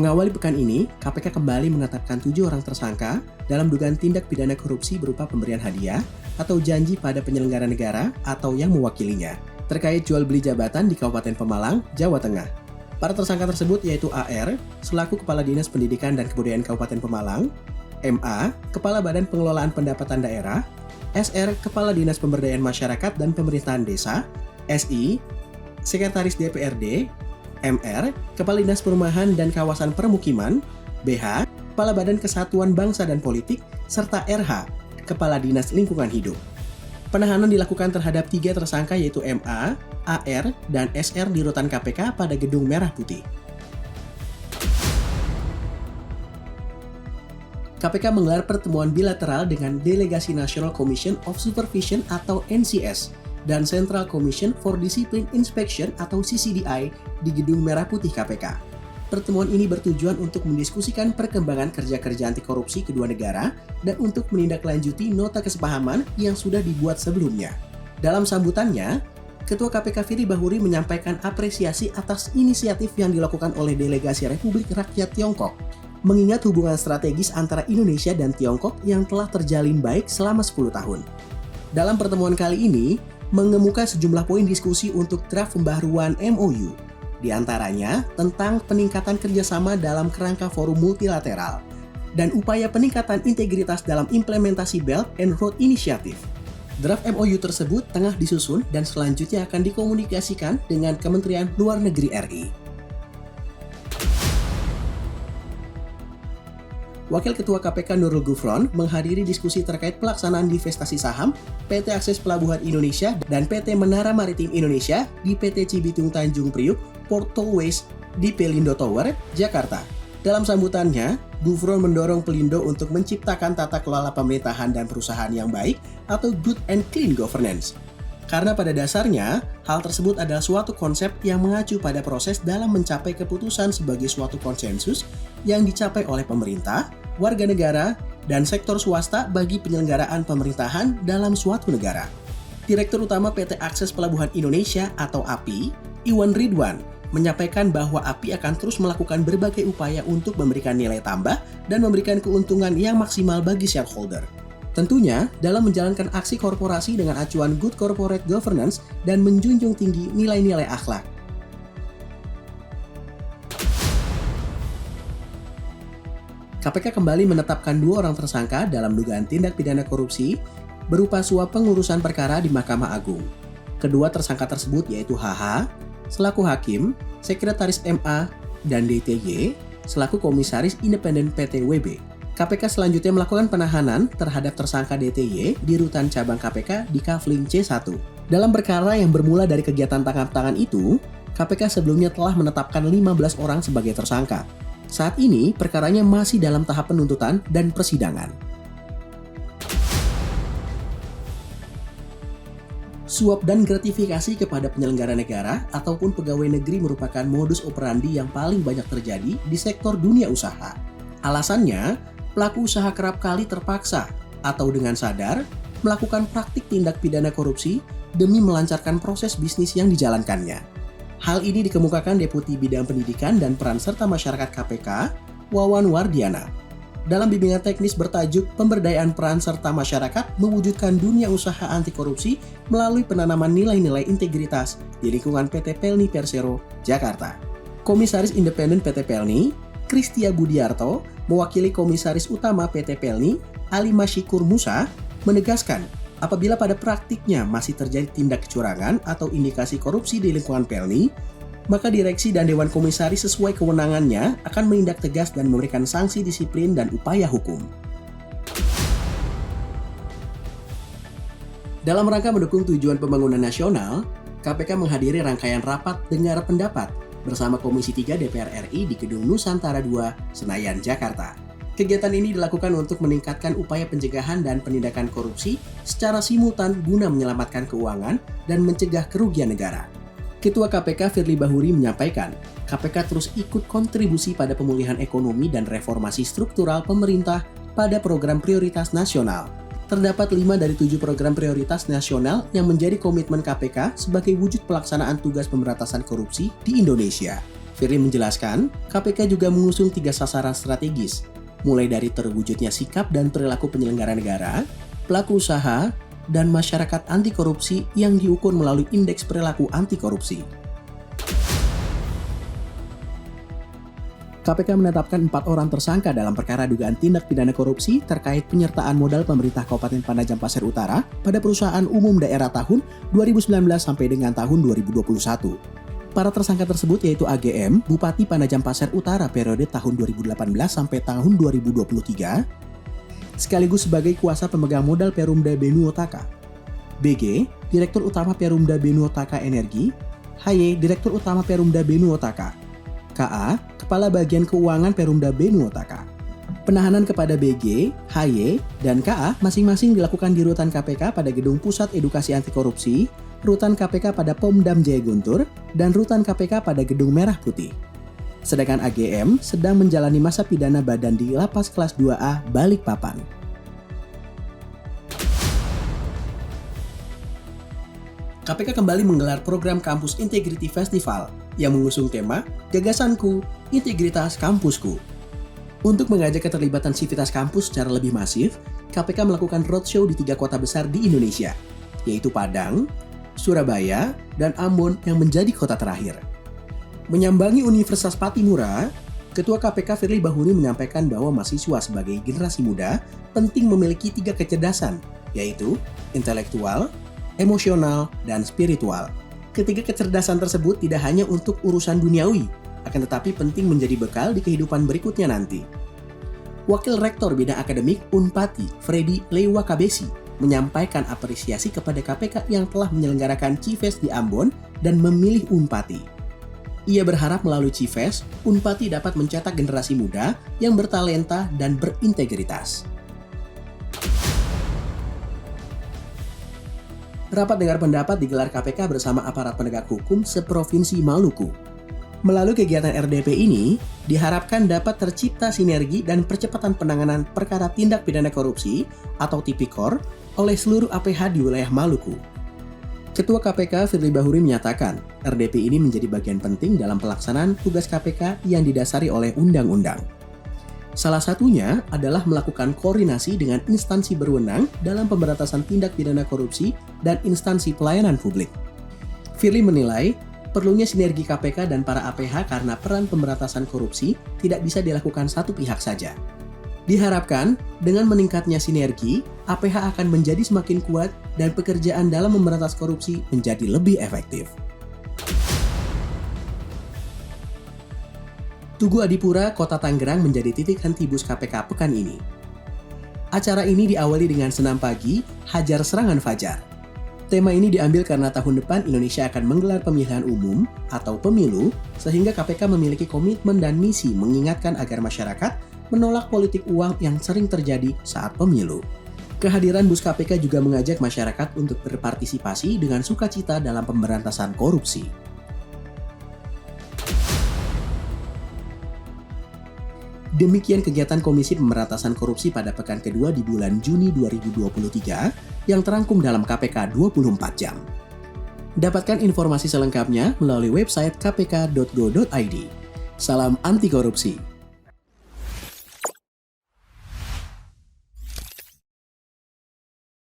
Mengawali pekan ini, KPK kembali menetapkan 7 orang tersangka dalam dugaan tindak pidana korupsi berupa pemberian hadiah atau janji pada penyelenggara negara atau yang mewakilinya terkait jual beli jabatan di Kabupaten Pemalang, Jawa Tengah. Para tersangka tersebut yaitu AR, selaku Kepala Dinas Pendidikan dan Kebudayaan Kabupaten Pemalang, MA, Kepala Badan Pengelolaan Pendapatan Daerah, SR, Kepala Dinas Pemberdayaan Masyarakat dan Pemerintahan Desa, SI, Sekretaris DPRD, MR, Kepala Dinas Perumahan dan Kawasan Permukiman, BH, Kepala Badan Kesatuan Bangsa dan Politik, serta RH, Kepala Dinas Lingkungan Hidup. Penahanan dilakukan terhadap 3 tersangka yaitu MA, AR, dan SR di rutan KPK pada Gedung Merah Putih. KPK menggelar pertemuan bilateral dengan Delegasi National Commission of Supervision atau NCS dan Central Commission for Discipline Inspection atau CCDI di Gedung Merah Putih KPK. Pertemuan ini bertujuan untuk mendiskusikan perkembangan kerja-kerja anti korupsi kedua negara dan untuk menindaklanjuti nota kesepahaman yang sudah dibuat sebelumnya. Dalam sambutannya, Ketua KPK Firly Bahuri menyampaikan apresiasi atas inisiatif yang dilakukan oleh Delegasi Republik Rakyat Tiongkok, mengingat hubungan strategis antara Indonesia dan Tiongkok yang telah terjalin baik selama 10 tahun. Dalam pertemuan kali ini, mengemuka sejumlah poin diskusi untuk draft pembaharuan MOU, di antaranya tentang peningkatan kerjasama dalam kerangka forum multilateral dan upaya peningkatan integritas dalam implementasi Belt and Road Initiative. Draft MOU tersebut tengah disusun dan selanjutnya akan dikomunikasikan dengan Kementerian Luar Negeri RI. Wakil Ketua KPK Nurul Gufron menghadiri diskusi terkait pelaksanaan divestasi saham PT Akses Pelabuhan Indonesia dan PT Menara Maritim Indonesia di PT Cibitung Tanjung Priuk Port Tollways di Pelindo Tower, Jakarta. Dalam sambutannya, Gufron mendorong Pelindo untuk menciptakan tata kelola pemerintahan dan perusahaan yang baik atau good and clean governance. Karena pada dasarnya, hal tersebut adalah suatu konsep yang mengacu pada proses dalam mencapai keputusan sebagai suatu konsensus yang dicapai oleh pemerintah, warga negara, dan sektor swasta bagi penyelenggaraan pemerintahan dalam suatu negara. Direktur Utama PT Akses Pelabuhan Indonesia atau API, Iwan Ridwan, menyampaikan bahwa API akan terus melakukan berbagai upaya untuk memberikan nilai tambah dan memberikan keuntungan yang maksimal bagi shareholder. Tentunya dalam menjalankan aksi korporasi dengan acuan good corporate governance dan menjunjung tinggi nilai-nilai akhlak. KPK kembali menetapkan 2 orang tersangka dalam dugaan tindak pidana korupsi berupa suap pengurusan perkara di Mahkamah Agung. Kedua tersangka tersebut yaitu HH, selaku Hakim, Sekretaris MA, dan DTY, selaku Komisaris Independen PT WB. KPK selanjutnya melakukan penahanan terhadap tersangka DTY di rutan cabang KPK di Kafling C1. Dalam perkara yang bermula dari kegiatan tangkap tangan itu, KPK sebelumnya telah menetapkan 15 orang sebagai tersangka. Saat ini, perkaranya masih dalam tahap penuntutan dan persidangan. Suap dan gratifikasi kepada penyelenggara negara ataupun pegawai negeri merupakan modus operandi yang paling banyak terjadi di sektor dunia usaha. Alasannya, pelaku usaha kerap kali terpaksa atau dengan sadar melakukan praktik tindak pidana korupsi demi melancarkan proses bisnis yang dijalankannya. Hal ini dikemukakan Deputi Bidang Pendidikan dan Peran Serta Masyarakat KPK, Wawan Wardiana, dalam bimbingan teknis bertajuk Pemberdayaan Peran Serta Masyarakat Mewujudkan Dunia Usaha Anti Korupsi melalui penanaman nilai-nilai integritas di lingkungan PT Pelni Persero, Jakarta. Komisaris Independen PT Pelni, Kristia Budiarto, mewakili Komisaris Utama PT Pelni, Ali Masyikur Musa, menegaskan apabila pada praktiknya masih terjadi tindak kecurangan atau indikasi korupsi di lingkungan Pelni, maka direksi dan Dewan Komisaris sesuai kewenangannya akan menindak tegas dan memberikan sanksi disiplin dan upaya hukum. Dalam rangka mendukung tujuan pembangunan nasional, KPK menghadiri rangkaian rapat dengar pendapat bersama Komisi 3 DPR RI di Gedung Nusantara II, Senayan, Jakarta. Kegiatan ini dilakukan untuk meningkatkan upaya pencegahan dan penindakan korupsi secara simultan guna menyelamatkan keuangan dan mencegah kerugian negara. Ketua KPK Firly Bahuri menyampaikan, KPK terus ikut kontribusi pada pemulihan ekonomi dan reformasi struktural pemerintah pada program prioritas nasional. Terdapat 5 dari 7 program prioritas nasional yang menjadi komitmen KPK sebagai wujud pelaksanaan tugas pemberantasan korupsi di Indonesia. Firly menjelaskan, KPK juga mengusung 3 sasaran strategis, mulai dari terwujudnya sikap dan perilaku penyelenggara negara, pelaku usaha, dan masyarakat anti korupsi yang diukur melalui Indeks Perilaku Anti Korupsi. KPK menetapkan 4 orang tersangka dalam perkara dugaan tindak pidana korupsi terkait penyertaan modal pemerintah Kabupaten Panajam Pasir Utara pada perusahaan umum daerah tahun 2019 sampai dengan tahun 2021. Para tersangka tersebut yaitu AGM, Bupati Panajam Pasir Utara periode tahun 2018 sampai tahun 2023, sekaligus sebagai kuasa pemegang modal Perumda Benuotaka. BG, Direktur Utama Perumda Benuotaka Energi. HY, Direktur Utama Perumda Benuotaka. KA, Kepala Bagian Keuangan Perumda Benuotaka. Penahanan kepada BG, HY, dan KA masing-masing dilakukan di rutan KPK pada Gedung Pusat Edukasi Anti Korupsi, rutan KPK pada Pomdam Jaya Guntur, dan rutan KPK pada Gedung Merah Putih. Sedangkan AGM sedang menjalani masa pidana badan di Lapas Kelas 2A Balikpapan. KPK kembali menggelar program Kampus Integrity Festival yang mengusung tema Gagasanku, Integritas Kampusku. Untuk mengajak keterlibatan sivitas kampus secara lebih masif, KPK melakukan roadshow di 3 kota besar di Indonesia, yaitu Padang, Surabaya, dan Ambon yang menjadi kota terakhir. Menyambangi Universitas Patimura, Ketua KPK Firly Bahuri menyampaikan bahwa mahasiswa sebagai generasi muda penting memiliki 3 kecerdasan, yaitu intelektual, emosional, dan spiritual. Ketiga kecerdasan tersebut tidak hanya untuk urusan duniawi, akan tetapi penting menjadi bekal di kehidupan berikutnya nanti. Wakil Rektor Bidang Akademik Unpati, Freddy Lewakabesi, menyampaikan apresiasi kepada KPK yang telah menyelenggarakan Cifes di Ambon dan memilih Unpati. Ia berharap melalui Cifes, Unpati dapat mencetak generasi muda yang bertalenta dan berintegritas. Rapat dengar pendapat digelar KPK bersama aparat penegak hukum seprovinsi Maluku. Melalui kegiatan RDP ini, diharapkan dapat tercipta sinergi dan percepatan penanganan perkara tindak pidana korupsi atau Tipikor oleh seluruh APH di wilayah Maluku. Ketua KPK Firly Bahuri menyatakan, RDP ini menjadi bagian penting dalam pelaksanaan tugas KPK yang didasari oleh undang-undang. Salah satunya adalah melakukan koordinasi dengan instansi berwenang dalam pemberantasan tindak pidana korupsi dan instansi pelayanan publik. Firly menilai, perlunya sinergi KPK dan para APH karena peran pemberantasan korupsi tidak bisa dilakukan satu pihak saja. Diharapkan, dengan meningkatnya sinergi, APH akan menjadi semakin kuat dan pekerjaan dalam memberantas korupsi menjadi lebih efektif. Tugu Adipura, Kota Tangerang menjadi titik henti bus KPK pekan ini. Acara ini diawali dengan senam pagi, hajar serangan fajar. Tema ini diambil karena tahun depan Indonesia akan menggelar pemilihan umum atau pemilu, sehingga KPK memiliki komitmen dan misi mengingatkan agar masyarakat menolak politik uang yang sering terjadi saat pemilu. Kehadiran bus KPK juga mengajak masyarakat untuk berpartisipasi dengan sukacita dalam pemberantasan korupsi. Demikian kegiatan Komisi Pemberantasan Korupsi pada pekan kedua di bulan Juni 2023 yang terangkum dalam KPK 24 jam. Dapatkan informasi selengkapnya melalui website kpk.go.id. Salam anti korupsi.